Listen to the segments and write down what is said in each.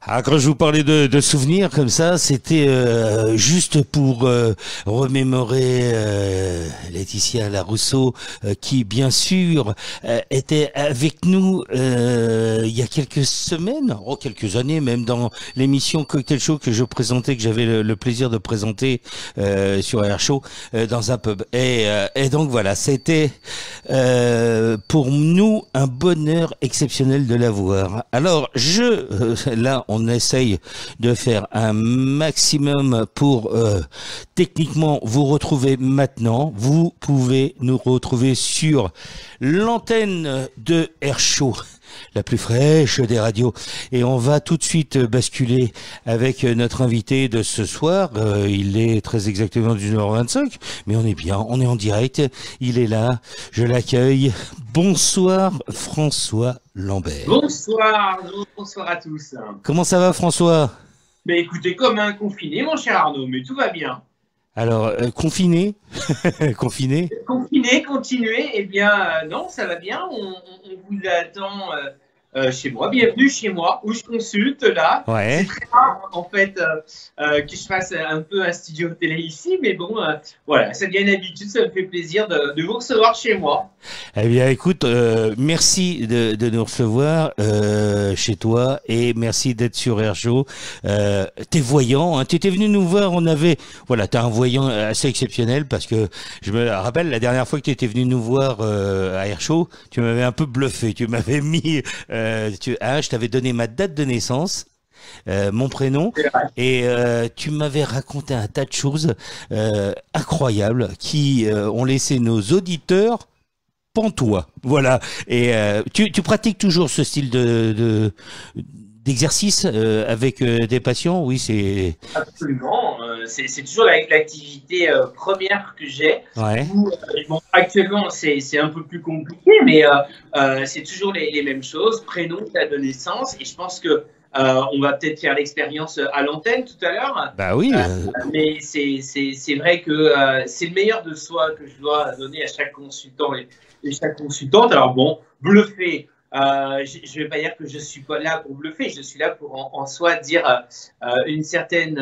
Ah, quand je vous parlais de souvenirs comme ça, c'était juste pour remémorer Laetitia Larousseau, qui bien sûr était avec nous il y a quelques semaines, oh quelques années même, dans l'émission Cocktail Show que je présentais, que j'avais le plaisir de présenter sur Air Show dans un pub. Et donc voilà, c'était pour nous un bonheur exceptionnel de la voir. Alors là on essaye de faire un maximum pour techniquement vous retrouver maintenant. Vous pouvez nous retrouver sur l'antenne de Air Show, la plus fraîche des radios. Et on va tout de suite basculer avec notre invité de ce soir. Il est très exactement 19h25, mais on est bien, on est en direct. Il est là, je l'accueille. Bonsoir François Lambert. Bonsoir, bonsoir à tous. Comment ça va François? Mais écoutez, comme un confiné, mon cher Arnaud, mais tout va bien. Alors, confiné? Confiné? Confiné, continuez, eh bien non, ça va bien, on vous attend chez moi. Bienvenue chez moi, où je consulte là. Ouais. C'est très rare en fait que je fasse un peu un studio télé ici, mais bon, voilà, ça devient une habitude, ça me fait plaisir de vous recevoir chez moi. Eh bien, écoute, merci de nous recevoir chez toi et merci d'être sur Air Show. T'es voyant, hein, t'étais venu nous voir, voilà, t'as un voyant assez exceptionnel parce que je me rappelle la dernière fois que t'étais venu nous voir à Air Show, tu m'avais un peu bluffé, tu m'avais mis, je t'avais donné ma date de naissance. Mon prénom et tu m'avais raconté un tas de choses incroyables qui ont laissé nos auditeurs pantois. Voilà. Et tu pratiques toujours ce style d'exercice avec des patients? Oui, c'est Absolument, c'est toujours l'activité première que j'ai. ouais. Bon, actuellement, c'est un peu plus compliqué, mais c'est toujours les mêmes choses, prénom, date de naissance, et je pense que on va peut-être faire l'expérience à l'antenne tout à l'heure. Bah oui. Mais c'est vrai que c'est le meilleur de soi que je dois donner à chaque consultant et chaque consultante. Alors bon, bluffer. Je ne vais pas dire que je suis pas là pour bluffer, je suis là pour en soi dire une certaine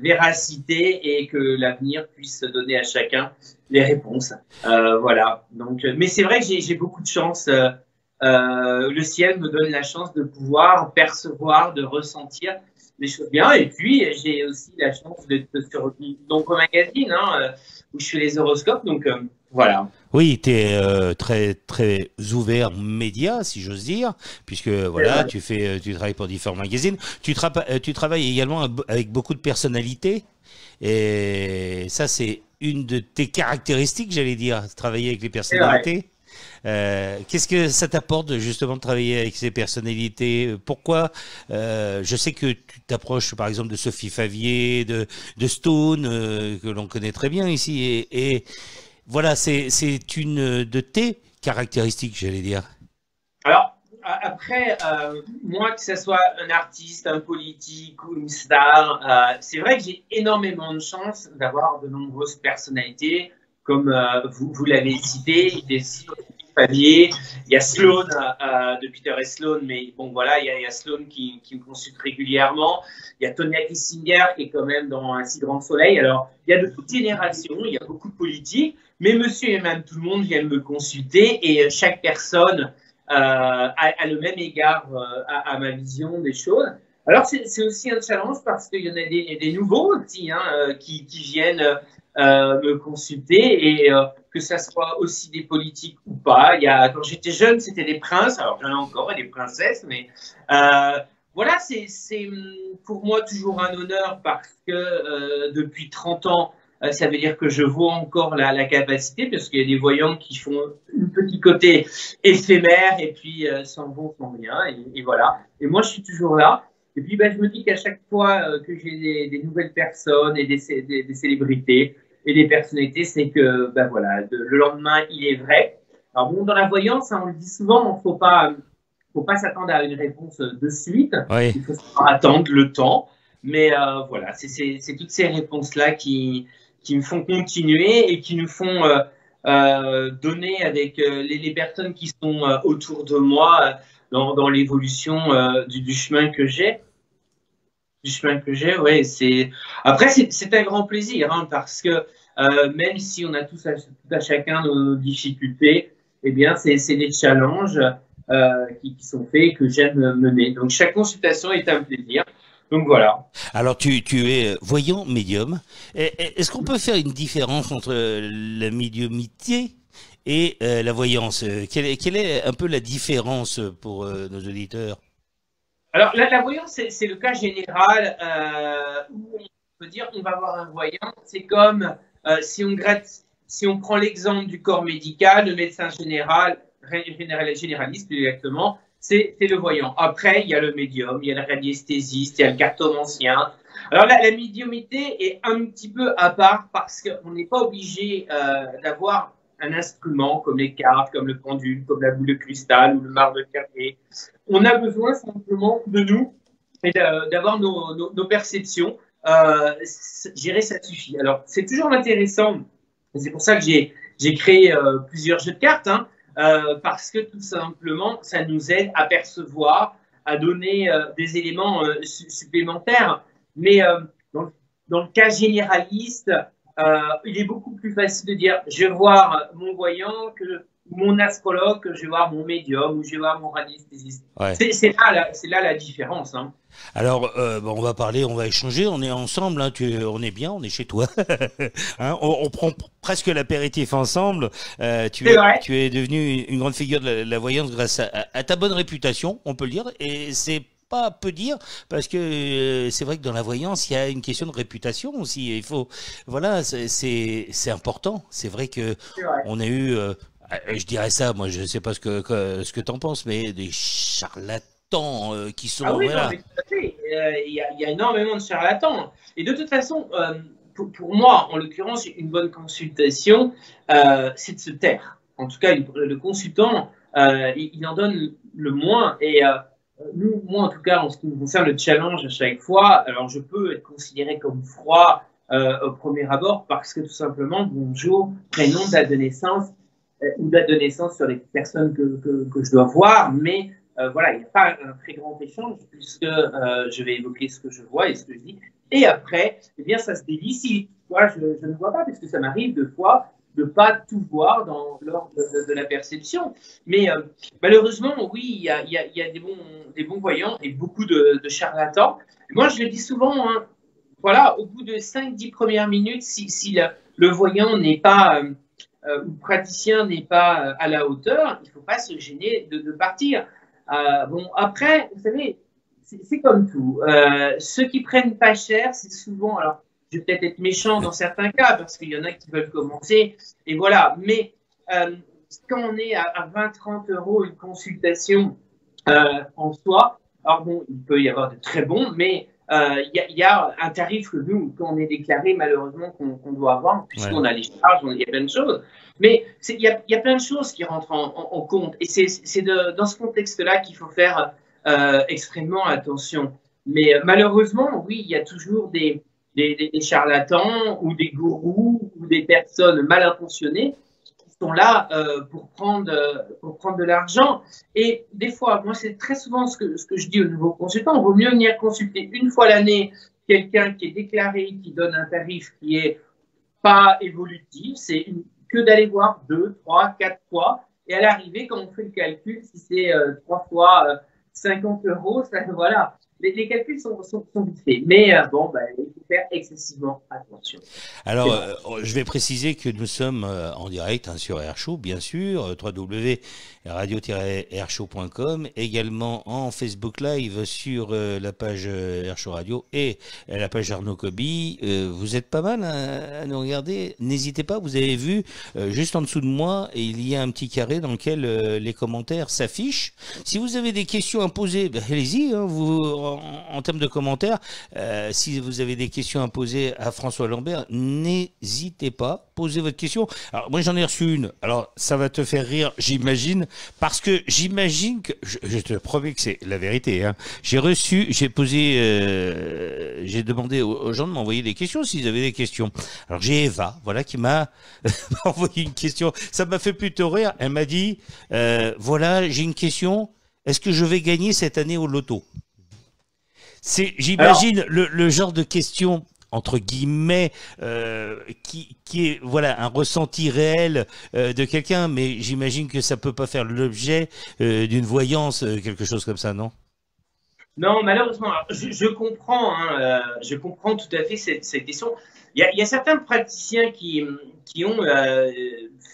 véracité et que l'avenir puisse donner à chacun les réponses. Voilà. Donc, mais c'est vrai que j'ai beaucoup de chance. Le ciel me donne la chance de pouvoir percevoir, de ressentir les choses bien. Et puis, j'ai aussi la chance d'être sur donc au magazine, hein, où je fais les horoscopes. Donc, voilà. Oui, tu es très très ouvert média, si j'ose dire, puisque voilà, tu travailles pour différents magazines. Tu travailles également avec beaucoup de personnalités, et ça c'est une de tes caractéristiques, j'allais dire, travailler avec les personnalités. Qu'est-ce que ça t'apporte justement de travailler avec ces personnalités? Pourquoi je sais que tu t'approches par exemple de Sophie Favier, de Stone, que l'on connaît très bien ici, et voilà, c'est une de tes caractéristiques, j'allais dire. Alors, après, moi, que ce soit un artiste, un politique ou une star, c'est vrai que j'ai énormément de chance d'avoir de nombreuses personnalités, comme vous l'avez cité, des Favier, il y a Sloan de Peter et Sloan, mais bon voilà, il y a Sloan qui me consulte régulièrement. Il y a Tonya Kissinger qui est quand même dans Un si grand soleil. Alors, il y a de toutes générations, il y a beaucoup de politiques, mais monsieur et madame tout le monde viennent me consulter et chaque personne a le même égard à ma vision des choses. Alors, c'est aussi un challenge parce qu'il y en a des nouveaux aussi qui viennent me consulter et que ça soit aussi des politiques ou pas. Quand j'étais jeune, c'était des princes. Alors, j'en ai encore et des princesses, mais voilà, c'est pour moi toujours un honneur parce que depuis 30 ans, ça veut dire que je vois encore la capacité parce qu'il y a des voyants qui font un petit côté éphémère et puis s'en vont sans rien et voilà. Et moi, je suis toujours là. Et puis, je me dis qu'à chaque fois que j'ai des nouvelles personnes et des célébrités et des personnalités, c'est que, voilà, le lendemain, il est vrai. Alors bon, dans la voyance, on le dit souvent, faut pas s'attendre à une réponse de suite. Oui. Il faut attendre le temps. Mais voilà, c'est toutes ces réponses-là qui me font continuer et qui nous font donner avec les personnes qui sont autour de moi dans l'évolution du chemin que j'ai. du chemin que j'ai, ouais, après c'est un grand plaisir, hein, parce que même si on a tout à chacun nos difficultés, eh bien c'est des challenges qui sont faits que j'aime mener. Donc chaque consultation est un plaisir. Donc voilà. Alors, tu es voyant médium. Est-ce qu'on peut faire une différence entre la médiumnité et la voyance? Quelle est un peu la différence pour nos auditeurs? Alors la voyance, c'est le cas général où on peut dire on va voir un voyant. C'est comme si on prend l'exemple du corps médical, le médecin généraliste exactement, c'est le voyant. Après, il y a le médium, il y a le radiesthésiste, il y a le cartomancien. Alors la médiumité est un petit peu à part parce qu'on n'est pas obligé d'avoir un instrument comme les cartes, comme le pendule, comme la boule de cristal ou le marbre de carrier. On a besoin simplement de nous et d'avoir nos perceptions. Gérer, ça suffit. Alors, c'est toujours intéressant. C'est pour ça que j'ai créé plusieurs jeux de cartes, hein, parce que tout simplement, ça nous aide à percevoir, à donner des éléments supplémentaires. Mais dans le cas généraliste, il est beaucoup plus facile de dire je vais voir mon voyant que mon astrologue, que je vais voir mon médium ou je vais voir mon radiesthésiste. Ouais. C'est là la différence. Hein. Alors, bon, on va parler, on va échanger, on est ensemble, hein, on est bien, on est chez toi. Hein, on prend presque l'apéritif ensemble. Tu es devenu une grande figure de la voyance grâce à ta bonne réputation, on peut le dire, et c'est pas peu dire parce que c'est vrai que dans la voyance il y a une question de réputation aussi. Il faut, voilà, c'est important. C'est vrai que on a eu, je dirais ça, moi je sais pas ce que t'en penses, mais des charlatans qui sont ah oui, voilà. non, mais tout à fait. Il y a énormément de charlatans. Et de toute façon, pour moi, en l'occurrence, une bonne consultation, c'est de se taire. En tout cas, le consultant, il en donne le moins. Et moi, en tout cas, en ce qui me concerne, le challenge à chaque fois, alors je peux être considéré comme froid au premier abord parce que tout simplement, bonjour, prénom, date de naissance ou date de naissance sur les personnes que je dois voir, mais voilà, il n'y a pas un très grand échange puisque je vais évoquer ce que je vois et ce que je dis. Et après, eh bien, ça se délie. Si moi, je ne vois pas, parce que ça m'arrive deux fois de pas tout voir dans l'ordre de la perception. Mais malheureusement, oui, il y a des bons voyants et beaucoup de charlatans. Moi, je le dis souvent, hein, voilà, au bout de 5-10 premières minutes, si le voyant n'est pas ou le praticien n'est pas à la hauteur, il ne faut pas se gêner de partir. Bon, après, vous savez, c'est comme tout. Ceux qui prennent pas cher, c'est souvent, alors, je vais peut-être être méchant dans certains cas, parce qu'il y en a qui veulent commencer, et voilà. Mais quand on est à 20-30 euros une consultation en soi, alors bon, il peut y avoir de très bons, mais il y a un tarif que nous, quand on est déclaré, malheureusement, qu'on doit avoir, puisqu'on a les charges, il y a plein de choses. Mais il y a plein de choses qui rentrent en compte. Et c'est dans ce contexte-là qu'il faut faire extrêmement attention. Mais malheureusement, oui, il y a toujours des charlatans ou des gourous ou des personnes mal intentionnées qui sont là pour prendre de l'argent. Et des fois, moi, c'est très souvent ce que je dis aux nouveaux consultants, il vaut mieux venir consulter une fois l'année quelqu'un qui est déclaré, qui donne un tarif qui est pas évolutif, que d'aller voir 2, 3, 4 fois. Et à l'arrivée, quand on fait le calcul, si c'est 3 fois 50 euros, ça, voilà. Les calculs sont vite faits. Mais bon, il faut faire excessivement attention. Alors, je vais préciser que nous sommes en direct hein, sur Airshow, bien sûr, www.radio-airshow.com, également en Facebook Live sur la page Airshow Radio et la page Arnaud Coby. Vous êtes pas mal à nous regarder. N'hésitez pas, vous avez vu, juste en dessous de moi, il y a un petit carré dans lequel les commentaires s'affichent. Si vous avez des questions à poser, allez-y, hein, en termes de commentaires, si vous avez des questions à poser à François Lambert, n'hésitez pas, posez votre question. Alors moi j'en ai reçu une, alors ça va te faire rire, j'imagine, parce que j'imagine que, je te promets que c'est la vérité, hein. J'ai demandé aux gens de m'envoyer des questions s'ils avaient des questions. Alors j'ai Eva, voilà, qui m'a envoyé une question, ça m'a fait plutôt rire, elle m'a dit, voilà, j'ai une question, est-ce que je vais gagner cette année au loto ? C'est, Alors, j'imagine, le genre de question entre guillemets qui est voilà un ressenti réel de quelqu'un, mais j'imagine que ça peut pas faire l'objet d'une voyance, quelque chose comme ça, non? non, malheureusement, alors, je comprends, hein, je comprends tout à fait cette question. Il y a certains praticiens qui ont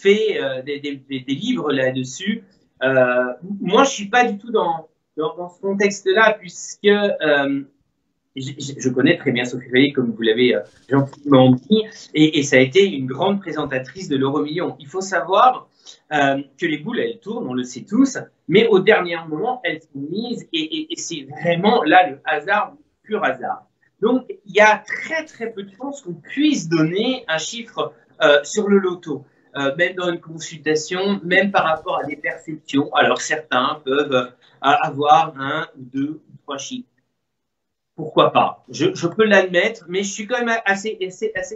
fait des livres là-dessus. Moi, je suis pas du tout dans ce contexte-là, puisque je connais très bien Sophie Rayet, comme vous l'avez gentiment dit, et ça a été une grande présentatrice de l'euro-million. Il faut savoir que les boules, elles tournent, on le sait tous, mais au dernier moment, elles sont mises, et c'est vraiment là le hasard, le pur hasard. Donc, il y a très très peu de chances qu'on puisse donner un chiffre sur le loto. Même dans une consultation, même par rapport à des perceptions. Alors certains peuvent avoir un ou deux ou trois chiffres. Pourquoi pas? Je peux l'admettre, mais je suis quand même assez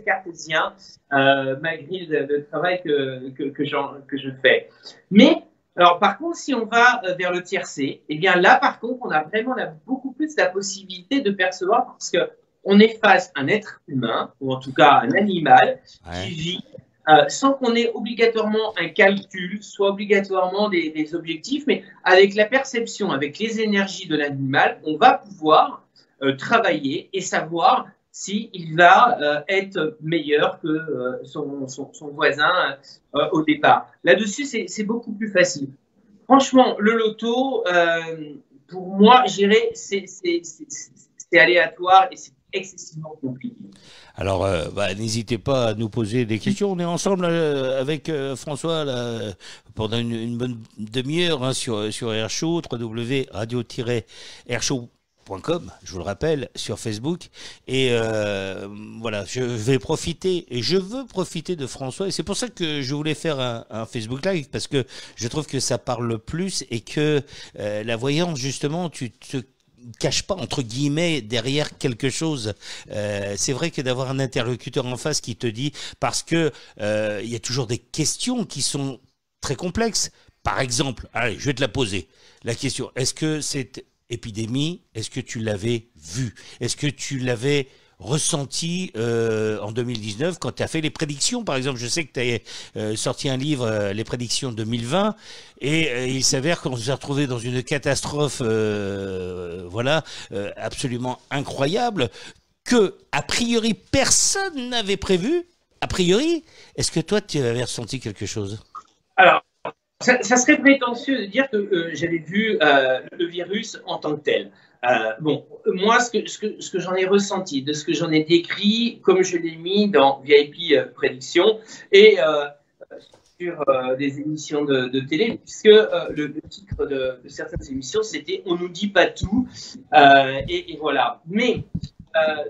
cartésien, malgré le travail que je fais. Mais, alors, par contre, si on va vers le tiercé, eh bien là, par contre, on a vraiment beaucoup plus la possibilité de percevoir parce que on est face à un être humain, ou en tout cas un animal, qui Ouais. vit sans qu'on ait obligatoirement un calcul, soit obligatoirement des objectifs, mais avec la perception, avec les énergies de l'animal, on va pouvoir travailler et savoir s'il va être meilleur que son voisin au départ. Là-dessus, c'est beaucoup plus facile. Franchement, le loto, pour moi, j'irais, c'est aléatoire et c'est excessivement compliqué. Alors, bah, n'hésitez pas à nous poser des questions. On est ensemble avec François là, pendant une bonne demi-heure hein, sur Airshow, www.radio-airshow.com, je vous le rappelle, sur Facebook. Et voilà, je vais profiter, et je veux profiter de François. Et c'est pour ça que je voulais faire un Facebook Live, parce que je trouve que ça parle plus et que la voyance, justement, tu te cache pas entre guillemets derrière quelque chose. C'est vrai que d'avoir un interlocuteur en face qui te dit parce que il y a toujours des questions qui sont très complexes. Par exemple, allez, je vais te la poser. La question, est-ce que cette épidémie, est-ce que tu l'avais vue? Est-ce que tu l'avais ressenti en 2019 quand tu as fait les prédictions? Par exemple, je sais que tu as sorti un livre, Les prédictions 2020, et il s'avère qu'on s'est retrouvé dans une catastrophe voilà, absolument incroyable que, a priori, personne n'avait prévu. A priori, est-ce que toi, tu avais ressenti quelque chose? Alors, ça serait prétentieux de dire que j'avais vu le virus en tant que tel. Bon, moi, ce que j'en ai ressenti, de ce que j'en ai décrit, comme je l'ai mis dans VIP Prédiction et sur des émissions de télé, puisque le titre de certaines émissions, c'était On nous dit pas tout, et voilà. Mais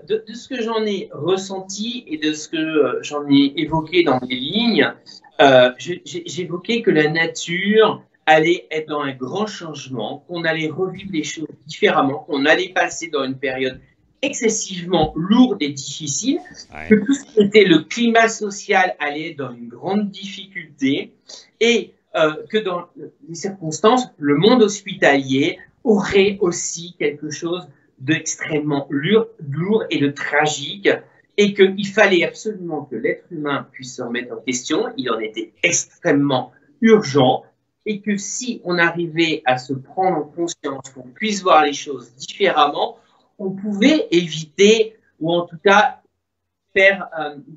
de ce que j'en ai ressenti et de ce que j'en ai évoqué dans les lignes, j'évoquais que la nature allait être dans un grand changement, qu'on allait revivre les choses différemment, qu'on allait passer dans une période excessivement lourde et difficile, que Ouais. tout ce qui était le climat social allait être dans une grande difficulté et que dans les circonstances, le monde hospitalier aurait aussi quelque chose d'extrêmement lourd et de tragique et qu'il fallait absolument que l'être humain puisse se remettre en question, il en était extrêmement urgent, et que si on arrivait à se prendre en conscience, qu'on puisse voir les choses différemment, on pouvait éviter, ou en tout cas faire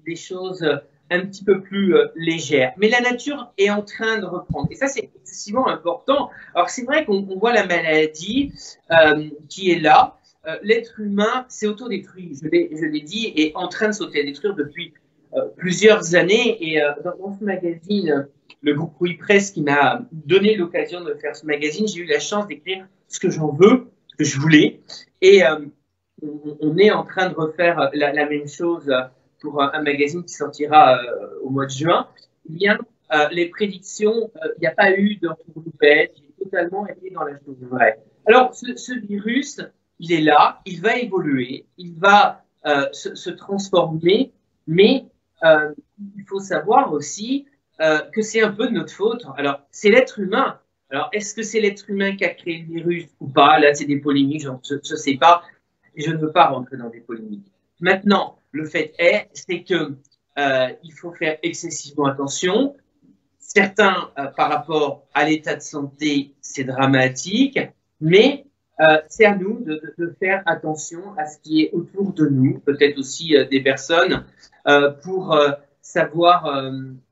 des choses un petit peu plus légères. Mais la nature est en train de reprendre. Et ça, c'est excessivement important. Alors, c'est vrai qu'on voit la maladie qui est là. L'être humain s'est autodétruit, je l'ai dit, et en train de s'autodétruire depuis plusieurs années. Et dans ce magazine, le Boucrouille Presse, qui m'a donné l'occasion de faire ce magazine, j'ai eu la chance d'écrire ce que j'en veux, ce que je voulais. Et on est en train de refaire la même chose pour un magazine qui sortira au mois de juin. Eh bien, les prédictions, il n'y a pas eu de retourneau-pète, j'ai totalement été dans la chose vraie. Alors, ce virus, il est là, il va évoluer, il va se transformer, mais il faut savoir aussi que c'est un peu de notre faute. Alors, c'est l'être humain. Alors, est-ce que c'est l'être humain qui a créé le virus ou pas? Là, c'est des polémiques, je ne sais pas. et je ne veux pas rentrer dans des polémiques. Maintenant, le fait c'est que il faut faire excessivement attention. Certains, par rapport à l'état de santé, c'est dramatique, mais c'est à nous de faire attention à ce qui est autour de nous, peut-être aussi des personnes, pour savoir,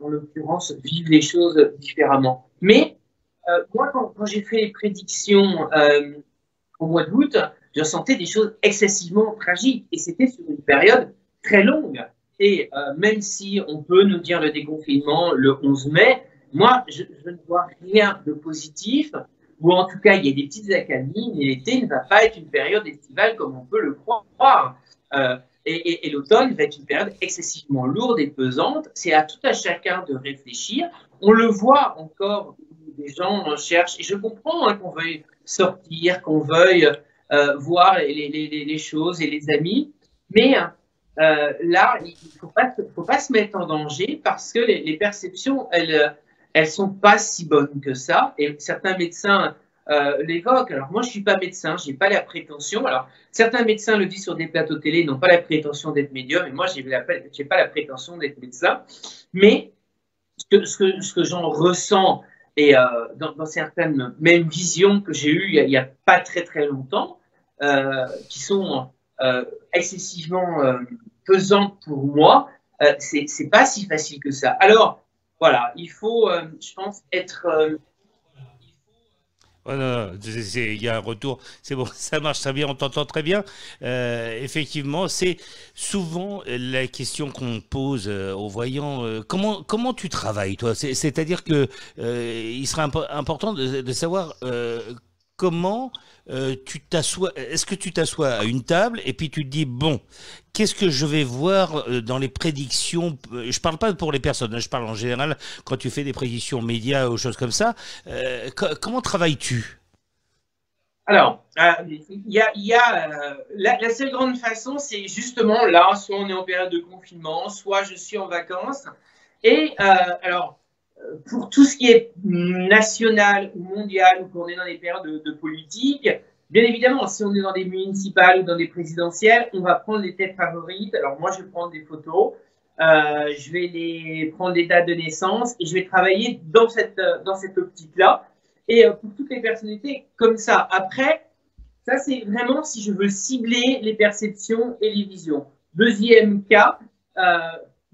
en l'occurrence, vivre les choses différemment. Mais moi, quand j'ai fait les prédictions au mois d'août, je sentais des choses excessivement tragiques, et c'était sur une période très longue. Et même si on peut nous dire le déconfinement le 11 mai, moi, je ne vois rien de positif, ou en tout cas, il y a des petites accalmies, mais l'été ne va pas être une période estivale comme on peut le croire. Et l'automne va être une période excessivement lourde et pesante. C'est à tout à chacun de réfléchir. On le voit encore, des gens cherchent, et je comprends qu'on veuille sortir, qu'on veuille voir les choses et les amis, mais là, il faut pas se mettre en danger parce que les perceptions, elles sont pas si bonnes que ça. Et certains médecins l'évoquent. Alors moi, je suis pas médecin, j'ai pas la prétention. Alors certains médecins le disent sur des plateaux télé, ils n'ont pas la prétention d'être médium. Et moi, j'ai pas la prétention d'être médecin. Mais ce que j'en ressens et dans certaines mêmes visions que j'ai eues il y a pas très très longtemps, qui sont excessivement pesantes pour moi, c'est pas si facile que ça. Alors voilà, il faut, je pense, être Oh non, non, il y a un retour, c'est bon, ça marche très bien, on t'entend très bien. Effectivement, c'est souvent la question qu'on pose aux voyants. Comment tu travailles, toi? C'est-à-dire que il serait important de savoir comment tu t'assois. Est-ce que tu t'assois à une table et puis tu te dis bon, qu'est-ce que je vais voir dans les prédictions? Je parle pas pour les personnes, hein, je parle en général quand tu fais des prédictions médias ou choses comme ça. Comment travailles-tu? Alors, la seule grande façon, c'est justement là, soit on est en période de confinement, soit je suis en vacances. Et alors, pour tout ce qui est national ou mondial, ou qu'on est dans des périodes de politique, bien évidemment, si on est dans des municipales ou dans des présidentielles, on va prendre les têtes favorites. Alors moi, je vais prendre des photos, je vais prendre des dates de naissance et je vais travailler dans cette optique-là. Et pour toutes les personnalités, comme ça. Après, ça c'est vraiment si je veux cibler les perceptions et les visions. Deuxième cas,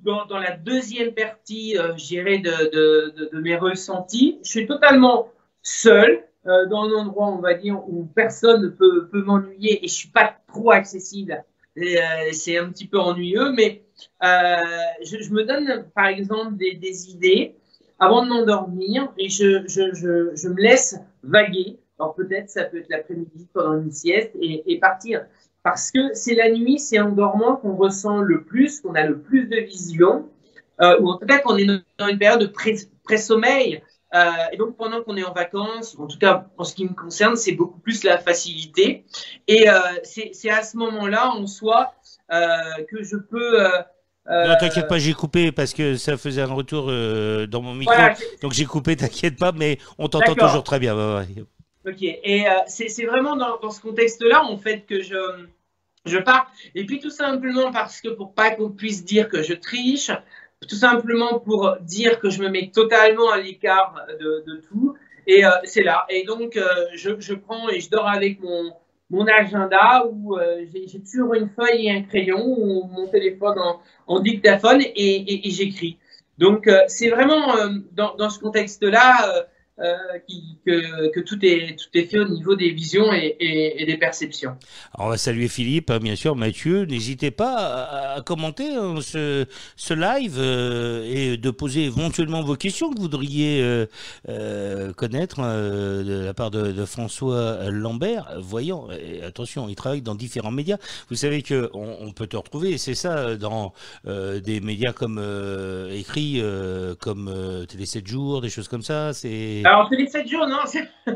dans la deuxième partie, je dirais, de mes ressentis, je suis totalement seul dans un endroit, on va dire, où personne ne peut m'ennuyer et je suis pas trop accessible. C'est un petit peu ennuyeux, mais je me donne, par exemple, des idées avant de m'endormir et je me laisse vaguer. Alors peut-être ça peut être l'après-midi pendant une sieste et partir. Parce que c'est la nuit, c'est en dormant qu'on ressent le plus, qu'on a le plus de vision, ou en tout cas qu'on est dans une période de pré-sommeil. Et donc pendant qu'on est en vacances, en tout cas en ce qui me concerne, c'est beaucoup plus la facilité. Et c'est à ce moment-là en soi que je peux... Non, t'inquiète pas, j'ai coupé parce que ça faisait un retour dans mon micro. voilà, Donc j'ai coupé, t'inquiète pas, mais on t'entend toujours d'accord. très bien. Ouais, ouais. Ok. Et c'est vraiment dans ce contexte-là, en fait, que je pars. Et puis tout simplement parce que pour pas qu'on puisse dire que je triche, tout simplement pour dire que je me mets totalement à l'écart de tout. Et c'est là. Et donc je prends et je dors avec mon agenda où j'ai toujours une feuille et un crayon ou mon téléphone en dictaphone et j'écris. Donc c'est vraiment dans ce contexte-là que tout est fait au niveau des visions et des perceptions. Alors, on va saluer Philippe, hein, bien sûr, Mathieu. N'hésitez pas à commenter hein, ce live et de poser éventuellement vos questions que vous voudriez connaître de la part de François Lambert. Voyons, et attention, il travaille dans différents médias. Vous savez que on peut te retrouver, c'est ça, dans des médias comme écrits, comme Télé 7 jours, des choses comme ça. C'est Alors, Télé 7 jours, non,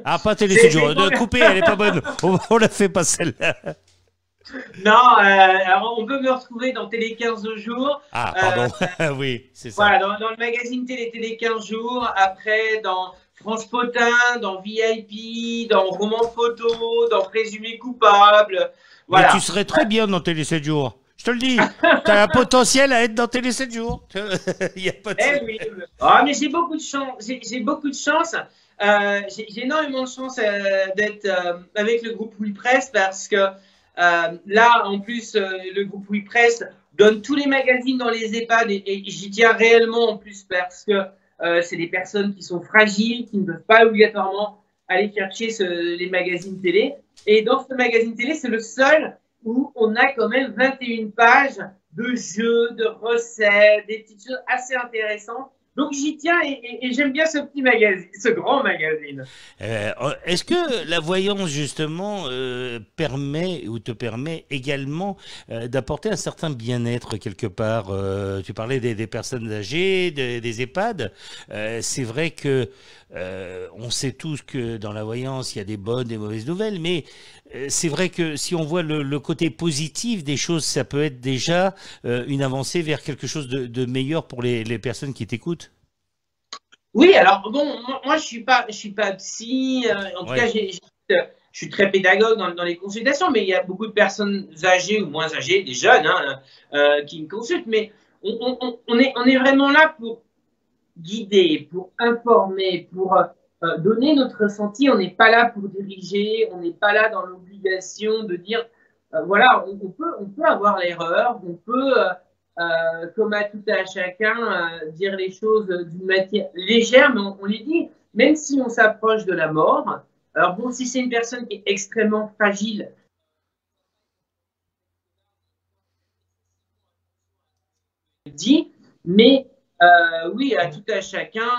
ah, pas Télé 7 jours. pas... Coupez, elle est pas bonne. On la fait pas celle-là. Non, alors on peut me retrouver dans Télé 15 jours. Ah, pardon. Oui, c'est ça. Voilà, dans le magazine Télé 15 jours. Après, dans France Potin, dans VIP, dans Roman Photo, dans Présumé Coupable. Mais Voilà. tu serais très bien dans Télé 7 jours. Je te le dis. Tu as un potentiel à être dans Télé 7 jours. Il y a pas de... Eh oui. Ah, mais j'ai beaucoup de chance. J'ai beaucoup de chance. J'ai énormément de chance d'être avec le groupe Oui Presse parce que là, en plus, le groupe Oui Presse donne tous les magazines dans les EHPAD et j'y tiens réellement en plus parce que c'est des personnes qui sont fragiles, qui ne peuvent pas obligatoirement aller chercher les magazines télé. Et dans ce magazine télé, c'est le seul où on a quand même 21 pages de jeux, de recettes, des petites choses assez intéressantes. Donc j'y tiens et j'aime bien ce petit magazine, ce grand magazine. Est-ce que la voyance justement permet ou te permet également d'apporter un certain bien-être quelque part tu parlais des personnes âgées, des EHPAD. C'est vrai que on sait tous que dans la voyance il y a des bonnes, des mauvaises nouvelles, mais c'est vrai que si on voit le côté positif des choses, ça peut être déjà une avancée vers quelque chose de meilleur pour les personnes qui t'écoutent. Oui, alors bon, moi je suis pas psy. En tout cas, Ouais. je suis très pédagogue dans les consultations, mais il y a beaucoup de personnes âgées ou moins âgées, des jeunes, hein, qui me consultent. Mais on est vraiment là pour guider, pour informer, pour donner notre ressenti. On n'est pas là pour diriger, on n'est pas là dans l'obligation de dire, voilà, on peut avoir l'erreur, on peut, comme à tout à chacun, dire les choses d'une matière légère, mais on les dit, même si on s'approche de la mort. Alors bon, si c'est une personne qui est extrêmement fragile, dit, mais oui, à tout à chacun,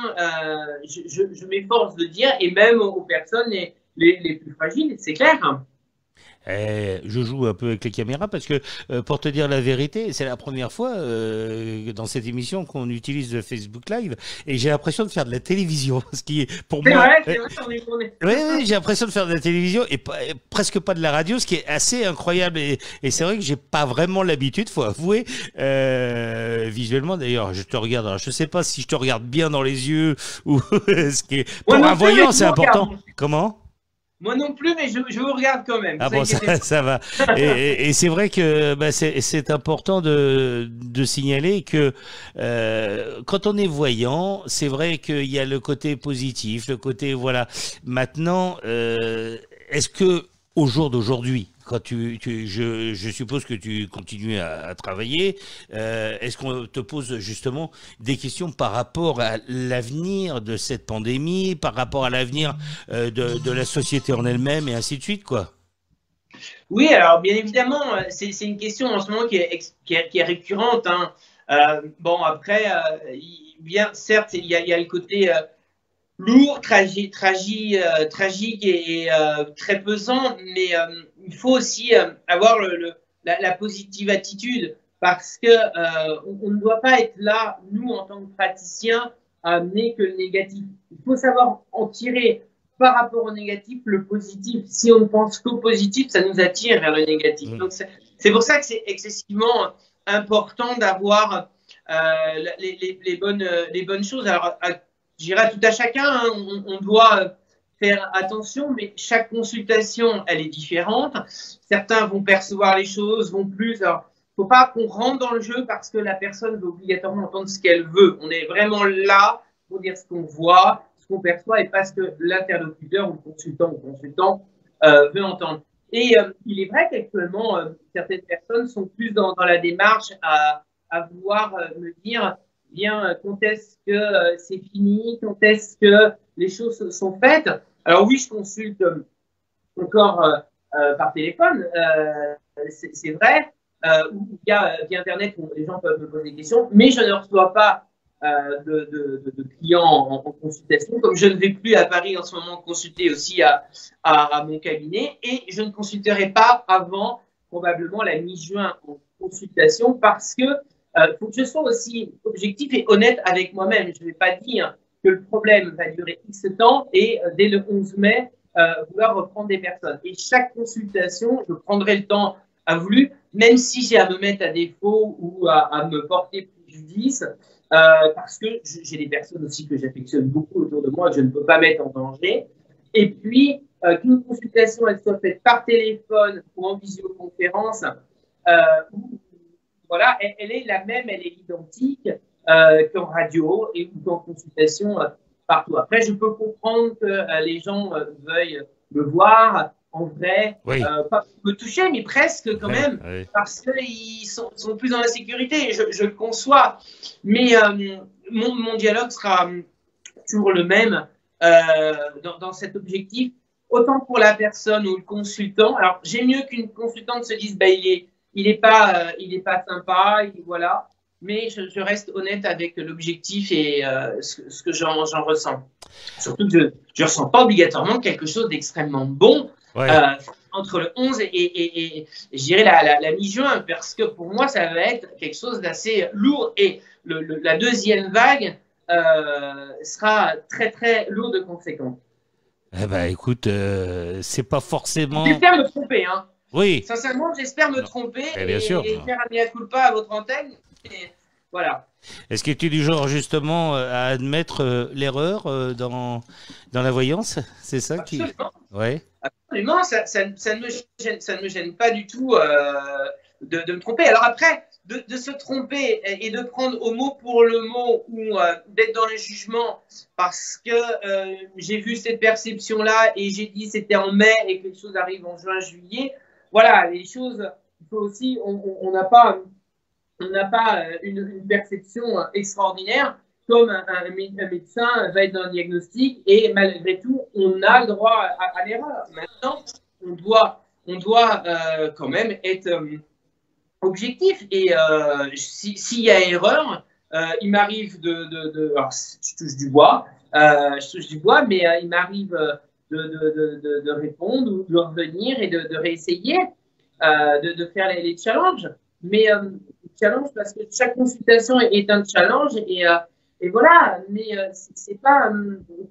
je m'efforce de dire, et même aux personnes les plus fragiles, c'est clair. Je joue un peu avec les caméras parce que, pour te dire la vérité, c'est la première fois dans cette émission qu'on utilise le Facebook Live et j'ai l'impression de faire de la télévision, ce qui est pour moi... C'est vrai, on est... Oui, oui, j'ai l'impression de faire de la télévision et presque pas de la radio, ce qui est assez incroyable. Et c'est vrai que j'ai pas vraiment l'habitude, faut avouer. Visuellement, d'ailleurs, je te regarde. Alors, je sais pas si je te regarde bien dans les yeux ou ce qui est pour un voyant, c'est important. Comment? Moi non plus, mais je vous regarde quand même. Ah bon, ça va. Et c'est vrai que bah, c'est important de signaler que quand on est voyant, c'est vrai qu'il y a le côté positif, le côté voilà. Maintenant, est-ce que au jour d'aujourd'hui, quand je suppose que tu continues à travailler, est-ce qu'on te pose justement des questions par rapport à l'avenir de cette pandémie, par rapport à l'avenir de la société en elle-même et ainsi de suite, quoi? Oui, alors bien évidemment, c'est une question en ce moment qui est récurrente. Hein. Bon, après, bien, certes, il y a le côté lourd, tragique et très pesant, mais il faut aussi avoir la positive attitude parce que on ne doit pas être là, nous, en tant que praticiens, à amener que le négatif. Il faut savoir en tirer par rapport au négatif le positif. Si on ne pense qu'au positif, ça nous attire vers le négatif. Donc c'est pour ça que c'est excessivement important d'avoir les bonnes choses. Alors, je dirais tout à chacun, hein, on doit faire attention, mais chaque consultation, elle est différente. Certains vont percevoir les choses, vont plus. Alors, faut pas qu'on rentre dans le jeu parce que la personne veut obligatoirement entendre ce qu'elle veut. On est vraiment là pour dire ce qu'on voit, ce qu'on perçoit, et pas ce que l'interlocuteur ou le consultant veut entendre. Et il est vrai qu'actuellement, certaines personnes sont plus dans la démarche à vouloir me dire bien quand est-ce que c'est fini, quand est-ce que les choses sont faites. Alors oui, je consulte encore par téléphone, c'est vrai, ou via Internet où les gens peuvent me poser des questions, mais je ne reçois pas de clients en consultation, comme je ne vais plus à Paris en ce moment consulter aussi à mon cabinet, et je ne consulterai pas avant probablement la mi-juin en consultation parce que faut que je sois aussi objectif et honnête avec moi-même. Je ne vais pas dire que le problème va durer X temps et dès le 11 mai, vouloir reprendre des personnes. Et chaque consultation, je prendrai le temps à voulu, même si j'ai à me mettre à défaut ou à me porter préjudice, parce que j'ai des personnes aussi que j'affectionne beaucoup autour de moi, que je ne peux pas mettre en danger. Et puis, qu'une consultation elle soit faite par téléphone ou en visioconférence, voilà, elle est la même, elle est identique qu'en radio et ou qu'en consultation partout. Après, je peux comprendre que les gens veuillent me voir en vrai, Oui. pas me toucher, mais presque quand Ouais, même, ouais. parce qu'ils sont plus dans la sécurité. Je le conçois, mais mon dialogue sera toujours le même dans cet objectif, autant pour la personne ou le consultant. Alors, j'ai mieux qu'une consultante se dise, bah, il est pas sympa, voilà. Mais je reste honnête avec l'objectif et ce que j'en ressens. Surtout que je ressens pas obligatoirement quelque chose d'extrêmement bon Ouais. euh, entre le 11 et je dirais la mi-juin, parce que pour moi, ça va être quelque chose d'assez lourd. Et la deuxième vague sera très, très lourde de conséquences. Eh ben, écoute, c'est pas forcément. J'espère me tromper, hein. Oui. Sincèrement, j'espère me Non. tromper Eh bien sûr. et faire un mea culpa à votre antenne. Et voilà. Est-ce que tu es du genre justement à admettre l'erreur dans la voyance? C'est ça qui. Absolument. Ouais. Absolument, ça ne me gêne pas du tout de me tromper. Alors après, de se tromper et de prendre au mot pour le mot ou d'être dans le jugement parce que j'ai vu cette perception-là et j'ai dit c'était en mai et que les choses arrivent en juin, juillet. Voilà, les choses, il faut aussi, on n'a pas une perception extraordinaire comme un médecin va être dans le diagnostic et malgré tout, on a le droit à l'erreur. Maintenant, on doit quand même être objectif et s'il y a erreur, il m'arrive alors, je touche du bois, mais il m'arrive de répondre ou de revenir et de réessayer, de faire les challenges. Mais challenge parce que chaque consultation est un challenge et voilà. Mais c'est pas,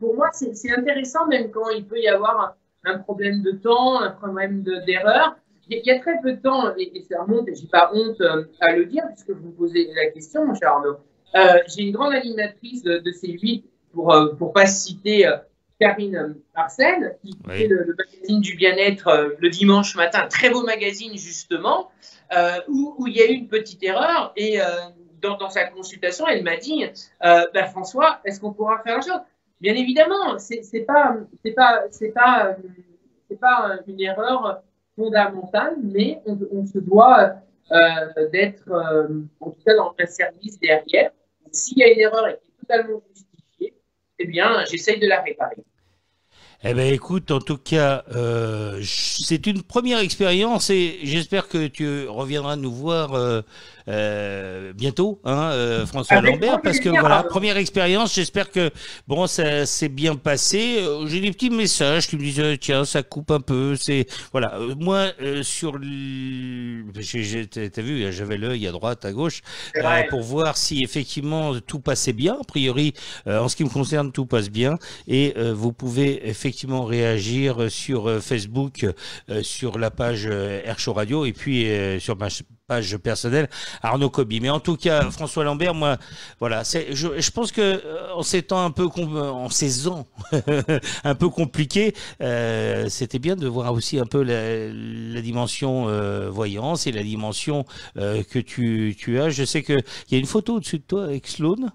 pour moi, c'est intéressant même quand il peut y avoir un problème de temps, un problème d'erreur. Il y a très peu de temps, et ça remonte, et j'ai pas honte à le dire, puisque vous me posez la question, mon cher Arnaud. J'ai une grande animatrice de C8, pour pas citer Karine Arsène, qui fait le magazine du bien-être le dimanche matin, très beau magazine justement, où il y a eu une petite erreur et dans sa consultation, elle m'a dit bah, François, est-ce qu'on pourra faire la chose? Bien évidemment, c'est pas une erreur fondamentale, mais on se doit d'être en tout cas dans un service derrière. S'il y a une erreur et qui est totalement justifiée, eh bien, j'essaye de la réparer. Eh ben écoute, en tout cas, c'est une première expérience et j'espère que tu reviendras nous voir bientôt, hein, François Avec Lambert, grand parce que plaisir, voilà, Arnaud. première expérience. J'espère que bon, ça s'est bien passé. J'ai des petits messages qui me disent tiens, ça coupe un peu. C'est voilà, moi sur t'as vu, j'avais l'œil à droite, à gauche, Ouais. pour voir si effectivement tout passait bien. A priori, en ce qui me concerne, tout passe bien et vous pouvez effectivement réagir sur Facebook, sur la page Air Show Radio et puis sur ma page personnelle Arnaud Coby. Mais en tout cas, François Lambert, moi, voilà, je pense que en ces temps un peu en ces ans un peu compliqués, c'était bien de voir aussi un peu la dimension voyance et la dimension que tu as. Je sais que il y a une photo au-dessus de toi avec Sloan.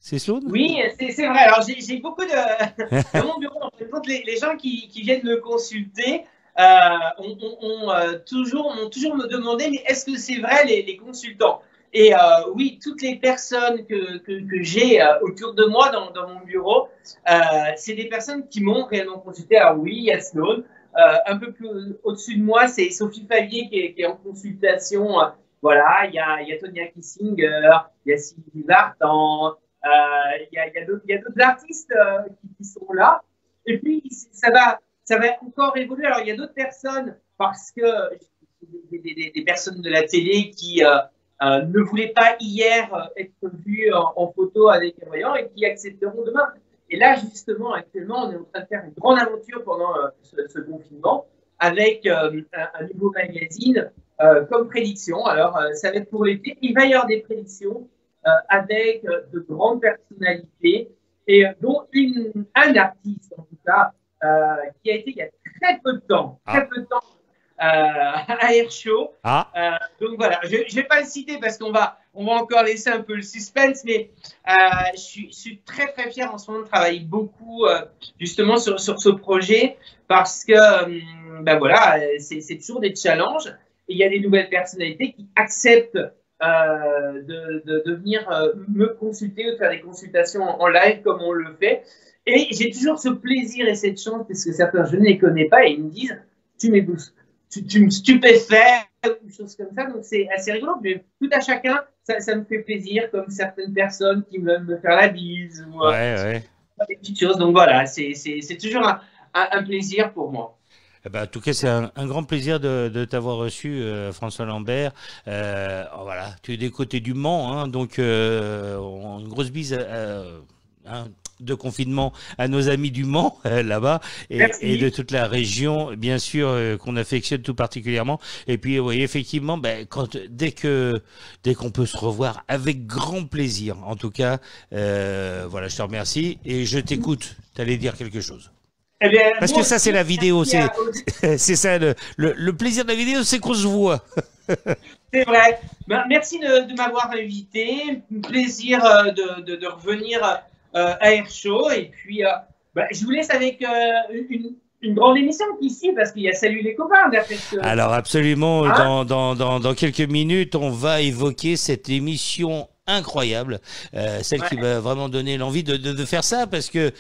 C'est Sloan? Oui, c'est vrai. Alors, j'ai beaucoup dans mon bureau, en fait, les gens qui viennent me consulter m'ont toujours me demandé, mais est-ce que c'est vrai les consultants? Et oui, toutes les personnes que j'ai autour de moi dans mon bureau, c'est des personnes qui m'ont réellement consulté. Alors oui, il y a Sloan. Un peu plus au-dessus de moi, c'est Sophie Favier qui est en consultation. Voilà, il y a Tonya Kissinger, il y a Sylvie Vartan, il y a d'autres artistes qui sont là. Et puis, ça va encore évoluer. Alors, il y a d'autres personnes, parce que des personnes de la télé qui ne voulaient pas hier être vues en photo avec un voyant et qui accepteront demain. Et là, justement, actuellement, on est en train de faire une grande aventure pendant ce confinement avec un nouveau magazine comme prédiction. Alors, ça va être pour l'été. Il va y avoir des prédictions avec de grandes personnalités et dont un artiste en tout cas qui a été il y a très peu de temps. Très peu de temps. À Air Show. Donc voilà, je ne vais pas le citer parce qu'on va encore laisser un peu le suspense, mais je suis très très fier en ce moment de travailler beaucoup justement sur ce projet parce que voilà, c'est toujours des challenges et il y a des nouvelles personnalités qui acceptent de venir me consulter ou de faire des consultations en live comme on le fait. Et j'ai toujours ce plaisir et cette chance parce que certains je ne les connais pas et ils me disent tu me stupéfais ou des choses comme ça, donc c'est assez rigolo, mais tout à chacun, ça me fait plaisir, comme certaines personnes qui veulent me faire la bise ou des petites choses, donc voilà, c'est toujours un plaisir pour moi. Eh ben, en tout cas, c'est un grand plaisir de t'avoir reçu, François Lambert. Voilà, tu es des côtés du Mans, hein, donc une grosse bise de confinement à nos amis du Mans là-bas et de toute la région, bien sûr, qu'on affectionne tout particulièrement. Et puis, oui, effectivement, dès qu'on peut se revoir, avec grand plaisir. En tout cas, voilà, je te remercie et je t'écoute. Tu allais dire quelque chose. Eh bien, parce que ça, c'est la vidéo. C'est ça, le plaisir de la vidéo, c'est qu'on se voit. C'est vrai. Merci de m'avoir invité. Plaisir de revenir à Air Show. Et puis, je vous laisse avec une grande émission qui suit parce qu'il y a Salut les copains. Alors, absolument. Hein, dans quelques minutes, on va évoquer cette émission incroyable, celle qui va vraiment donner l'envie de faire ça parce que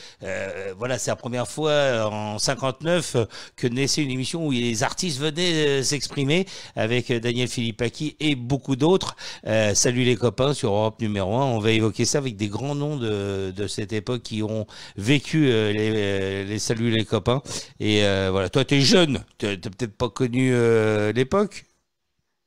voilà, c'est la première fois en 59 que naissait une émission où les artistes venaient s'exprimer avec Daniel Philippaki et beaucoup d'autres. Salut les copains sur Europe numéro 1, on va évoquer ça avec des grands noms de cette époque qui ont vécu les Salut les copains et voilà, toi t'es jeune, t'as peut-être pas connu l'époque.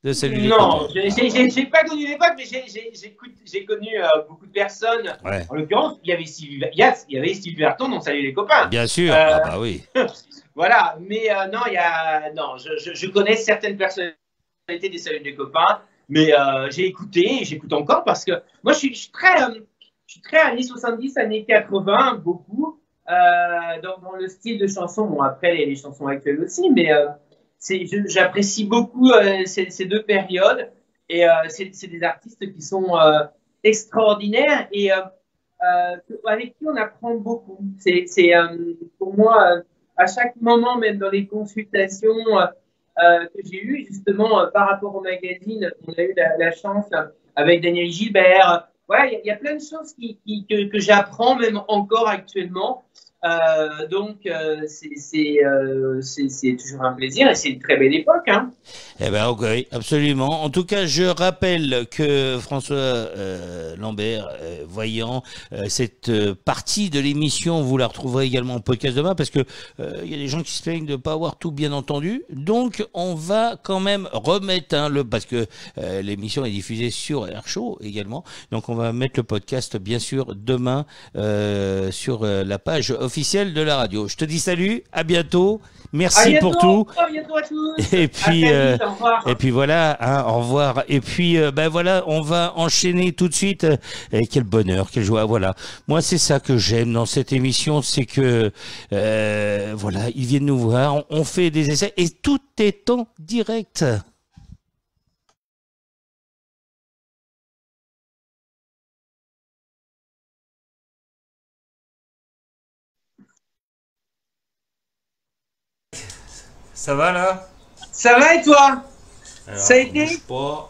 Non, j'ai pas connu l'époque, mais j'ai connu beaucoup de personnes. Ouais. En l'occurrence, il y avait Steve Berton dans Salut les copains. Bien sûr, ah bah oui. Voilà, mais je connais certaines personnalités des Salut les copains, mais j'ai écouté et j'écoute encore parce que moi je suis très années 70, années 80, beaucoup dans le style de chanson. Bon, après les chansons actuelles aussi, mais j'apprécie beaucoup ces deux périodes et c'est des artistes qui sont extraordinaires et avec qui on apprend beaucoup. C'est pour moi, à chaque moment, même dans les consultations que j'ai eues, justement, par rapport au magazine, on a eu la chance avec Daniel Gilbert. Voilà, il y a plein de choses que j'apprends même encore actuellement. Donc, c'est toujours un plaisir et c'est une très belle époque. Hein. Eh ben, ok, absolument. En tout cas, je rappelle que François Lambert, voyant cette partie de l'émission, vous la retrouverez également en podcast demain parce que il y a des gens qui se plaignent de ne pas avoir tout bien entendu. Donc, on va quand même remettre parce que l'émission est diffusée sur Air Show également. Donc, on va mettre le podcast, bien sûr, demain sur la page officielle de la radio. Je te dis salut, à bientôt. Merci pour tout. À bientôt à tous. Et puis voilà, hein, au revoir. Et puis voilà, on va enchaîner tout de suite. Et quel bonheur, quelle joie. Voilà. Moi, c'est ça que j'aime dans cette émission, c'est que voilà, ils viennent nous voir, on fait des essais et tout est en direct. Ça va là? Ça va et toi? Alors, ça a été? Hop.